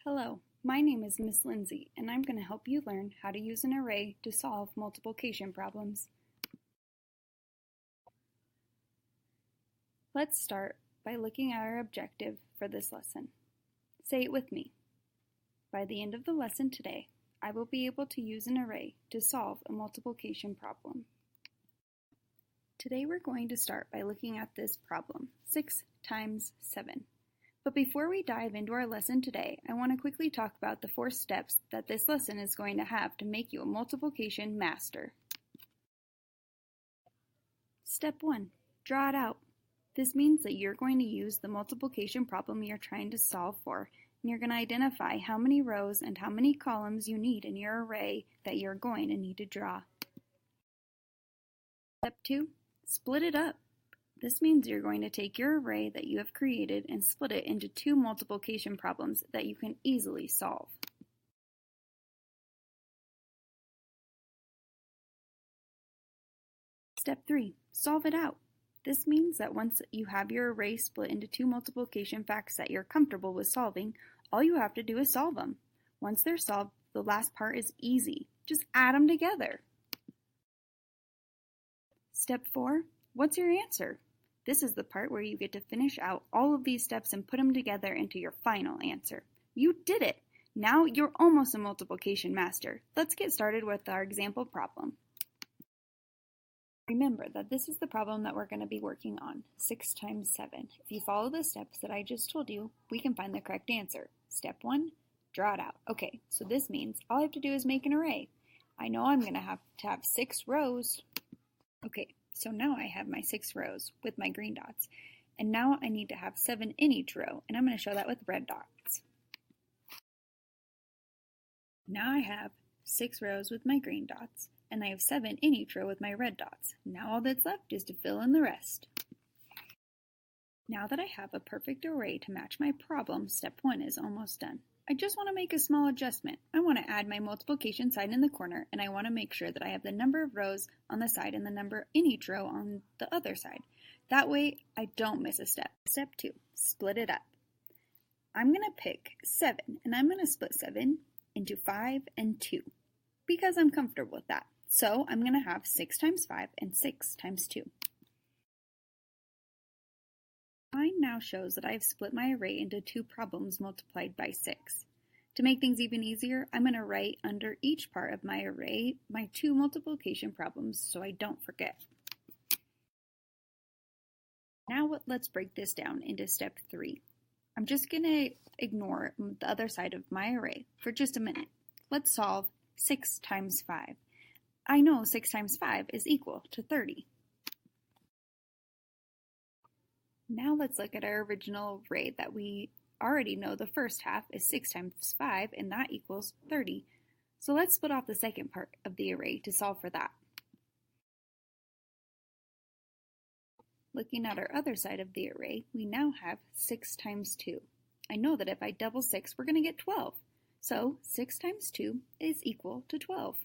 Hello, my name is Miss Lindsay, and I'm going to help you learn how to use an array to solve multiplication problems. Let's start by looking at our objective for this lesson. Say it with me. By the end of the lesson today, I will be able to use an array to solve a multiplication problem. Today we're going to start by looking at this problem, 6 times 7. But before we dive into our lesson today, I want to quickly talk about the 4 steps that this lesson is going to have to make you a multiplication master. Step 1. Draw it out. This means that you're going to use the multiplication problem you're trying to solve for, and you're going to identify how many rows and how many columns you need in your array that you're going to need to draw. Step 2. Split it up. This means you're going to take your array that you have created and split it into 2 multiplication problems that you can easily solve. Step 3. Solve it out. This means that once you have your array split into 2 multiplication facts that you're comfortable with solving, all you have to do is solve them. Once they're solved, the last part is easy. Just add them together. Step 4. What's your answer? This is the part where you get to finish out all of these steps and put them together into your final answer. You did it! Now you're almost a multiplication master. Let's get started with our example problem. Remember that this is the problem that we're going to be working on, 6 times 7. If you follow the steps that I just told you, we can find the correct answer. Step 1, draw it out. Okay, so this means all I have to do is make an array. I know I'm going to have 6 rows. Okay. So now I have my 6 rows with my green dots, and now I need to have 7 in each row, and I'm going to show that with red dots. Now I have 6 rows with my green dots, and I have 7 in each row with my red dots. Now all that's left is to fill in the rest. Now that I have a perfect array to match my problem, step 1 is almost done. I just want to make a small adjustment. I want to add my multiplication sign in the corner, and I want to make sure that I have the number of rows on the side and the number in each row on the other side. That way, I don't miss a step. Step 2, split it up. I'm going to pick 7, and I'm going to split 7 into 5 and 2, because I'm comfortable with that. So I'm going to have 6 times 5 and 6 times 2. Mine now shows that I have split my array into 2 problems multiplied by 6. To make things even easier, I'm going to write under each part of my array my 2 multiplication problems so I don't forget. Now let's break this down into step 3. I'm just going to ignore the other side of my array for just a minute. Let's solve 6 times 5. I know 6 times 5 is equal to 30. Now let's look at our original array that we already know the first half is 6 times 5, and that equals 30. So let's split off the second part of the array to solve for that. Looking at our other side of the array, we now have 6 times 2. I know that if I double 6, we're going to get 12. So 6 times 2 is equal to 12.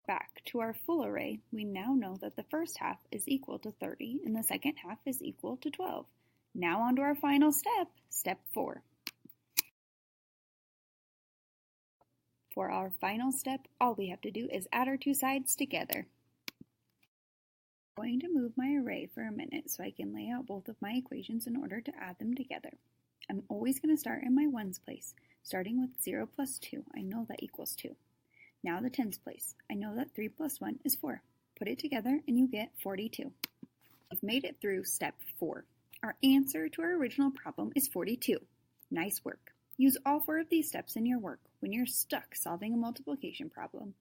Back to our full array, we now know that the first half is equal to 30 and the second half is equal to 12. Now on to our final step, step 4. For our final step, all we have to do is add our 2 sides together. I'm going to move my array for a minute so I can lay out both of my equations in order to add them together. I'm always going to start in my ones place, starting with 0 plus 2. I know that equals 2. Now the tens place. I know that 3 plus 1 is 4. Put it together and you get 42. We've made it through step 4. Our answer to our original problem is 42. Nice work. Use all 4 of these steps in your work when you're stuck solving a multiplication problem.